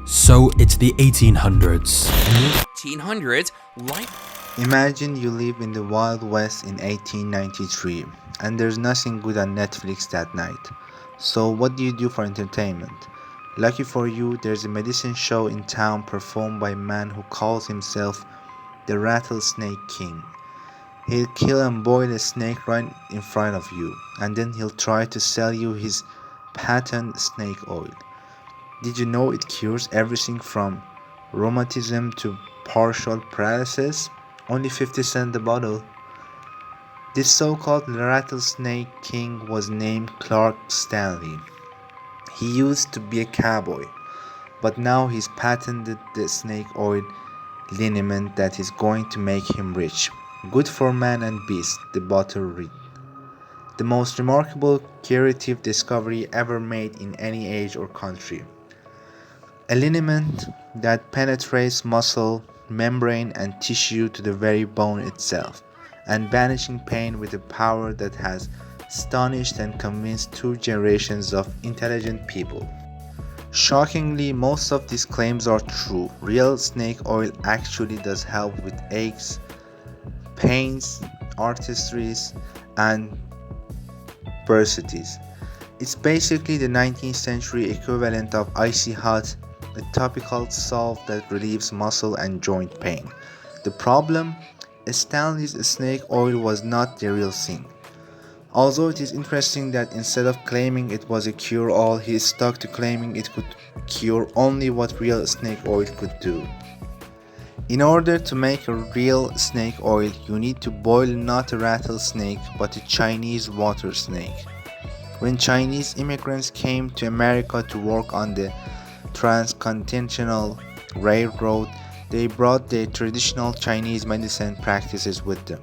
So it's the 1800s. 1800s, Imagine you live in the Wild West in 1893 and there's nothing good on Netflix that night. So what do you do for entertainment? Lucky for you, there's a medicine show in town performed by a man who calls himself the Rattlesnake King. He'll kill and boil a snake right in front of you, and then he'll try to sell you his patent snake oil. Did you know it cures everything from rheumatism to partial paralysis? Only 50 cents a bottle. This so-called rattlesnake king was named Clarke Stanley. He used to be a cowboy, but now he's patented the snake oil liniment that is going to make him rich. Good for man and beast, the bottle read. The most remarkable curative discovery ever made in any age or country. A liniment that penetrates muscle, membrane and tissue to the very bone itself, and banishing pain with a power that has astonished and convinced two generations of intelligent people. Shockingly, most of these claims are true. Real snake oil actually does help with aches, pains, arthritis, and bursitis. It's basically the 19th century equivalent of Icy Hot, a topical salve that relieves muscle and joint pain. The problem? Stanley's snake oil was not the real thing. Although it is interesting that instead of claiming it was a cure-all, he stuck to claiming it could cure only what real snake oil could do. In order to make a real snake oil, you need to boil not a rattlesnake but a Chinese water snake. When Chinese immigrants came to America to work on the transcontinental railroad, they brought their traditional Chinese medicine practices with them.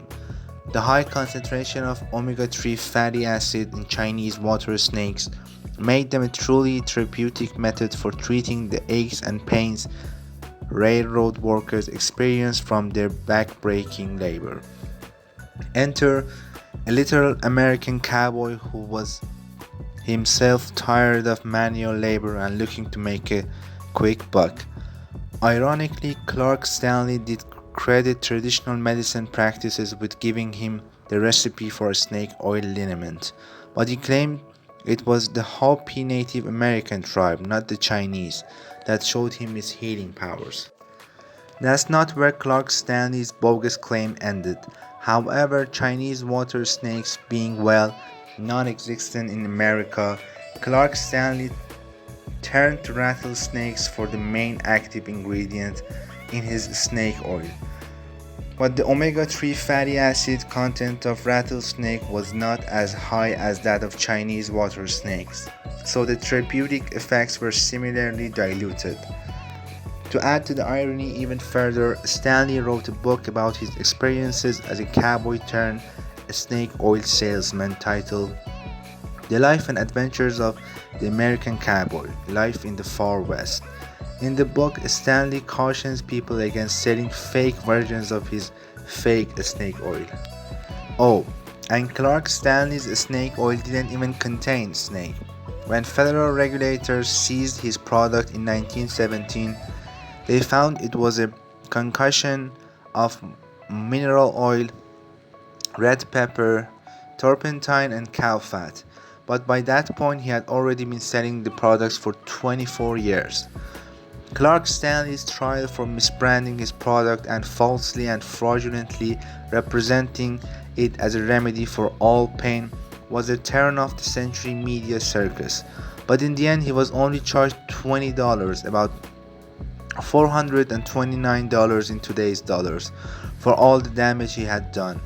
The high concentration of omega-3 fatty acid in Chinese water snakes made them a truly therapeutic method for treating the aches and pains railroad workers experience from their back-breaking labor. Enter a little American cowboy who was himself tired of manual labor and looking to make a quick buck. Ironically, Clarke Stanley did credit traditional medicine practices with giving him the recipe for a snake oil liniment, but he claimed it was the Hopi Native American tribe, not the Chinese, that showed him his healing powers. That's not where Clarke Stanley's bogus claim ended. However, Chinese water snakes being non-existent in America, Clarke Stanley turned to rattlesnakes for the main active ingredient in his snake oil. But the omega-3 fatty acid content of rattlesnake was not as high as that of Chinese water snakes, so the therapeutic effects were similarly diluted. To add to the irony even further, Stanley wrote a book about his experiences as a cowboy turned snake oil salesman titled The Life and Adventures of the American Cowboy, Life in the Far West. In the book, Stanley cautions people against selling fake versions of his fake snake oil. Oh, and Clarke Stanley's snake oil didn't even contain snake. When federal regulators seized his product in 1917, they found it was a concoction of mineral oil, red pepper, turpentine and cow fat. But by that point he had already been selling the products for 24 years. Clarke Stanley's trial for misbranding his product and falsely and fraudulently representing it as a remedy for all pain was a turn-of-the-century media circus. But in the end he was only charged $20, about $429 in today's dollars, for all the damage he had done.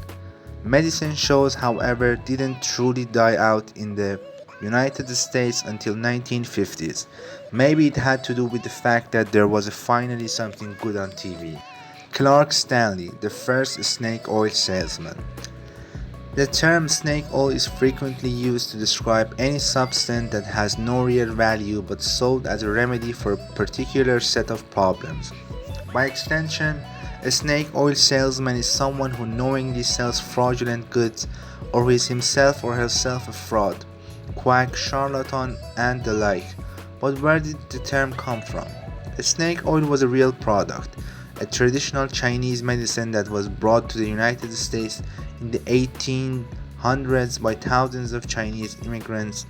Medicine shows, however, didn't truly die out in the United States until 1950s. Maybe it had to do with the fact that there was finally something good on TV. Clarke Stanley, the first snake oil salesman. The term snake oil is frequently used to describe any substance that has no real value but sold as a remedy for a particular set of problems. By extension, a snake oil salesman is someone who knowingly sells fraudulent goods or who is himself or herself a fraud, quack, charlatan, and the like. But where did the term come from? Snake oil was a real product, a traditional Chinese medicine that was brought to the United States in the 1800s by thousands of Chinese immigrants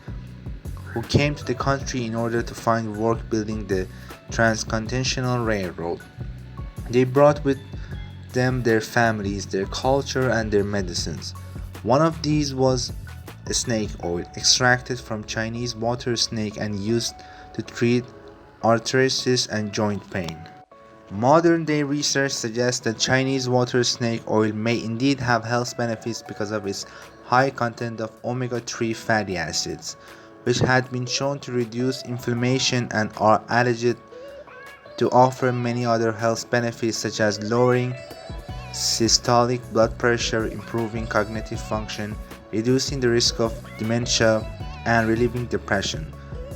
who came to the country in order to find work building the transcontinental railroad. They brought with them their families, their culture, and their medicines. One of these was snake oil, extracted from Chinese water snake and used to treat arthritis and joint pain. Modern day research suggests that Chinese water snake oil may indeed have health benefits because of its high content of omega-3 fatty acids, which had been shown to reduce inflammation and are alleged to offer many other health benefits such as lowering systolic blood pressure, improving cognitive function, reducing the risk of dementia, and relieving depression.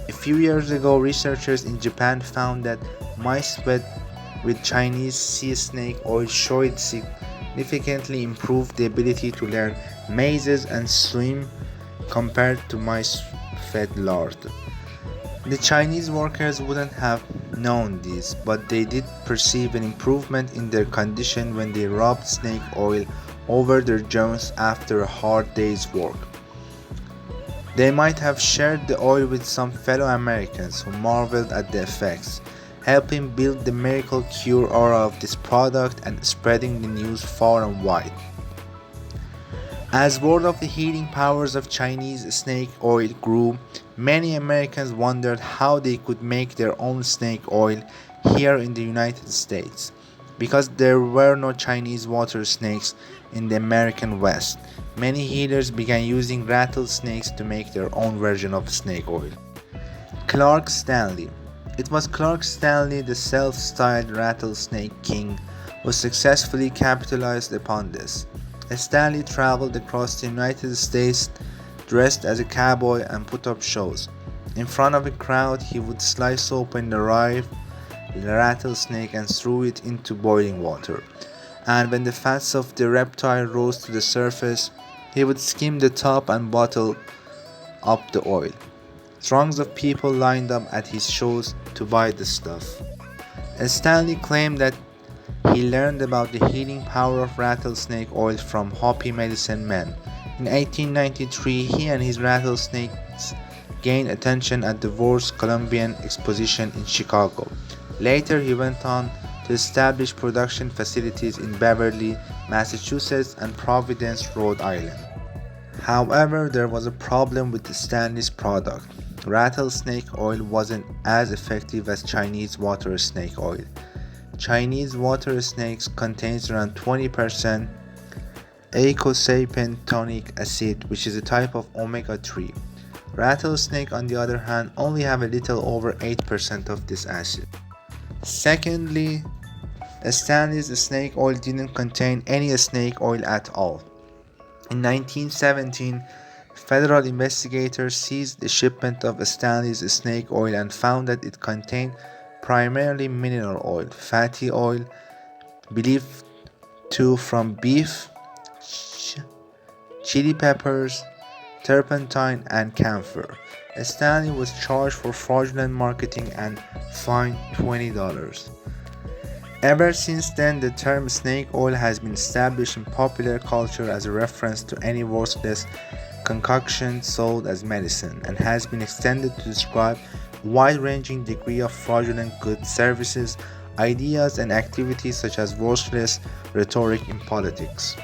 A few years ago, researchers in Japan found that mice fed with Chinese sea snake oil showed significantly improved the ability to learn mazes and swim compared to mice fed lard. The Chinese workers wouldn't have known this, but they did perceive an improvement in their condition when they rubbed snake oil over their joints after a hard day's work. They might have shared the oil with some fellow Americans who marveled at the effects, helping build the miracle cure aura of this product and spreading the news far and wide. As word of the healing powers of Chinese snake oil grew, many Americans wondered how they could make their own snake oil here in the United States. Because there were no Chinese water snakes in the American West, many healers began using rattlesnakes to make their own version of snake oil. Clarke Stanley. It was Clarke Stanley, the self-styled rattlesnake king, who successfully capitalized upon this. Stanley traveled across the United States dressed as a cowboy and put up shows. In front of a crowd, he would slice open the live rattlesnake and throw it into boiling water. And when the fats of the reptile rose to the surface, he would skim the top and bottle up the oil. Throngs of people lined up at his shows to buy the stuff. Stanley claimed that he learned about the healing power of rattlesnake oil from Hopi medicine men. In 1893, he and his rattlesnakes gained attention at the World's Columbian Exposition in Chicago. Later, he went on to establish production facilities in Beverly, Massachusetts and Providence, Rhode Island. However, there was a problem with Stanley's product. Rattlesnake oil wasn't as effective as Chinese water snake oil. Chinese water snakes contains around 20% eicosapentaenoic acid, which is a type of omega-3. Rattlesnake, on the other hand, only have a little over 8% of this acid. Secondly, Stanley's snake oil didn't contain any snake oil at all. In 1917, federal investigators seized a shipment of Stanley's snake oil and found that it contained primarily mineral oil, fatty oil, believed to from beef, chili peppers, turpentine, and camphor. Stanley was charged for fraudulent marketing and fined $20. Ever since then, the term snake oil has been established in popular culture as a reference to any worthless concoction sold as medicine, and has been extended to describe a wide-ranging degree of fraudulent goods, services, ideas, and activities such as worthless rhetoric in politics.